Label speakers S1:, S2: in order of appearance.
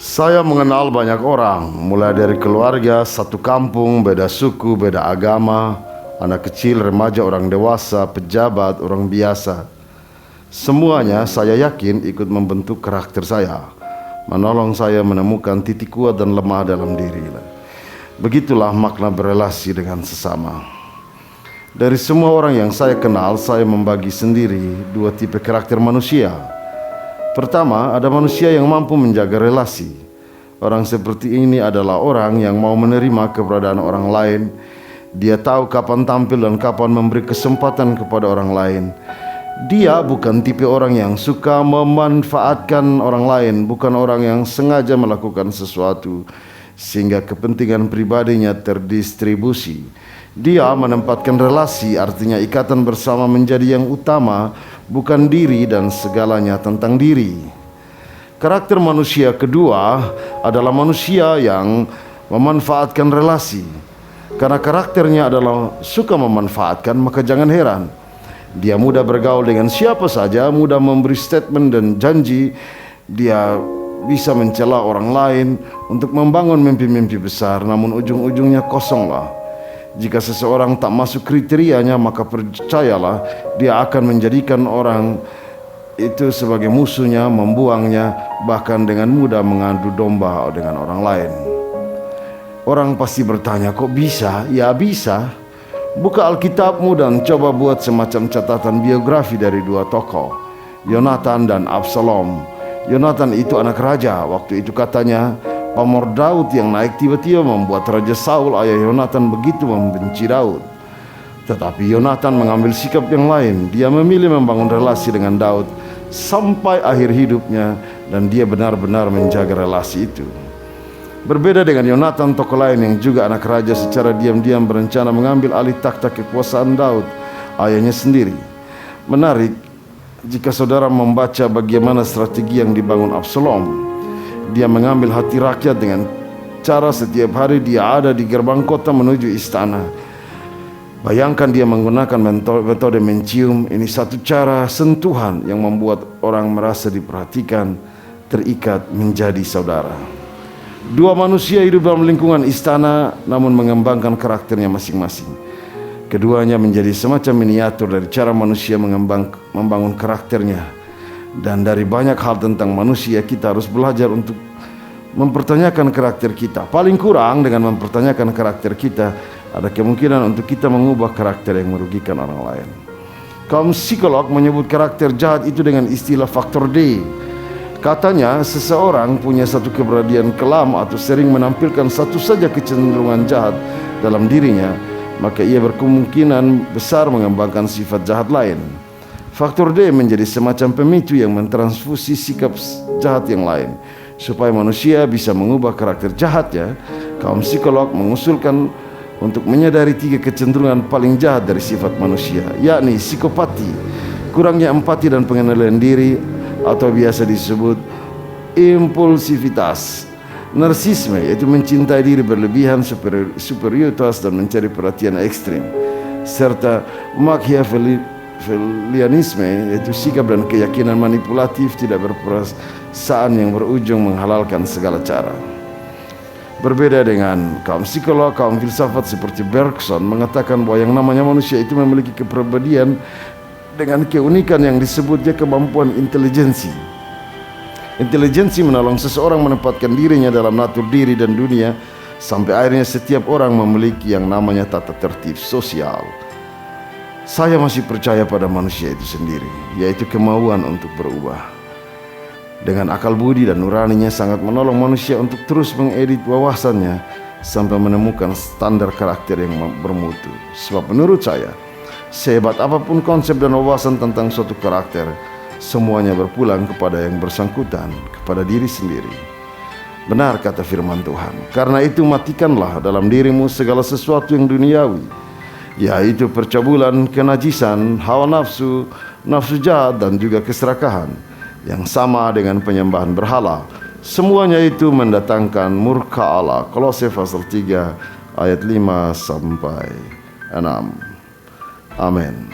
S1: Saya mengenal banyak orang, mulai dari keluarga, satu kampung, beda suku, beda agama, anak kecil, remaja, orang dewasa, pejabat, orang biasa. Semuanya saya yakin ikut membentuk karakter saya, menolong saya menemukan titik kuat dan lemah dalam diri. Begitulah makna berelasi dengan sesama. Dari semua orang yang saya kenal, saya membagi sendiri dua tipe karakter manusia. Pertama, ada manusia yang mampu menjaga relasi. Orang seperti ini adalah orang yang mau menerima keberadaan orang lain. Dia tahu kapan tampil dan kapan memberi kesempatan kepada orang lain. Dia bukan tipe orang yang suka memanfaatkan orang lain, bukan orang yang sengaja melakukan sesuatu sehingga kepentingan pribadinya terdistribusi. Dia menempatkan relasi, artinya ikatan bersama, menjadi yang utama, bukan diri dan segalanya tentang diri. Karakter manusia kedua adalah manusia yang memanfaatkan relasi. Karena karakternya adalah suka memanfaatkan, maka jangan heran dia mudah bergaul dengan siapa saja, mudah memberi statement dan janji. Dia bisa mencela orang lain untuk membangun mimpi-mimpi besar, namun ujung-ujungnya kosonglah. Jika seseorang tak masuk kriterianya, maka percayalah dia akan menjadikan orang itu sebagai musuhnya, membuangnya, bahkan dengan mudah mengadu domba dengan orang lain. Orang pasti bertanya, kok bisa? Ya bisa. Buka Alkitabmu dan coba buat semacam catatan biografi dari dua tokoh, Yonatan dan Absalom. Yonatan itu anak raja. Waktu itu katanya pamor Daud yang naik tiba-tiba membuat Raja Saul, ayah Yonatan, begitu membenci Daud. Tetapi Yonatan mengambil sikap yang lain. Dia memilih membangun relasi dengan Daud sampai akhir hidupnya, dan dia benar-benar menjaga relasi itu. Berbeda dengan Yonatan, tokoh lain yang juga anak raja secara diam-diam berencana mengambil alih takhta kekuasaan Daud, ayahnya sendiri. Menarik jika saudara membaca bagaimana strategi yang dibangun Absalom. Dia mengambil hati rakyat dengan cara setiap hari dia ada di gerbang kota menuju istana. Bayangkan dia menggunakan metode mencium. Ini satu cara sentuhan yang membuat orang merasa diperhatikan, terikat, menjadi saudara. Dua manusia hidup dalam lingkungan istana, namun mengembangkan karakternya masing-masing. Keduanya menjadi semacam miniatur dari cara manusia membangun karakternya. Dan dari banyak hal tentang manusia, kita harus belajar untuk mempertanyakan karakter kita. Paling kurang dengan mempertanyakan karakter kita, ada kemungkinan untuk kita mengubah karakter yang merugikan orang lain. Kaum psikolog menyebut karakter jahat itu dengan istilah faktor D. Katanya seseorang punya satu keberanian kelam atau sering menampilkan satu saja kecenderungan jahat dalam dirinya, maka ia berkemungkinan besar mengembangkan sifat jahat lain. Faktor D menjadi semacam pemicu yang mentransfusi sikap jahat yang lain. Supaya manusia bisa mengubah karakter jahatnya, kaum psikolog mengusulkan untuk menyadari 3 kecenderungan paling jahat dari sifat manusia, yakni psikopati, kurangnya empati dan pengenalan diri, atau biasa disebut impulsivitas, narsisme, yaitu mencintai diri berlebihan, superioritas dan mencari perhatian ekstrim, serta Machiavellianisme, yaitu sikap dan keyakinan manipulatif, tidak berperasaan yang berujung menghalalkan segala cara. Berbeda dengan kaum psikolog, kaum filsafat seperti Bergson mengatakan bahwa yang namanya manusia itu memiliki kepribadian dengan keunikan yang disebutnya kemampuan intelijensi. Intelijensi menolong seseorang menempatkan dirinya dalam natur diri dan dunia, sampai akhirnya setiap orang memiliki yang namanya tata tertib sosial. Saya masih percaya pada manusia itu sendiri, yaitu kemauan untuk berubah. Dengan akal budi dan nuraninya sangat menolong manusia untuk terus mengedit wawasannya sampai menemukan standar karakter yang bermutu. Sebab menurut saya, sehebat apapun konsep dan wawasan tentang suatu karakter, semuanya berpulang kepada yang bersangkutan, kepada diri sendiri. Benar kata firman Tuhan, karena itu matikanlah dalam dirimu segala sesuatu yang duniawi, yaitu percabulan, kenajisan, hawa nafsu, nafsu jahat, dan juga keserakahan, yang sama dengan penyembahan berhala. Semuanya itu mendatangkan murka Allah. Kolose pasal 3 ayat 5 sampai 6. Amin.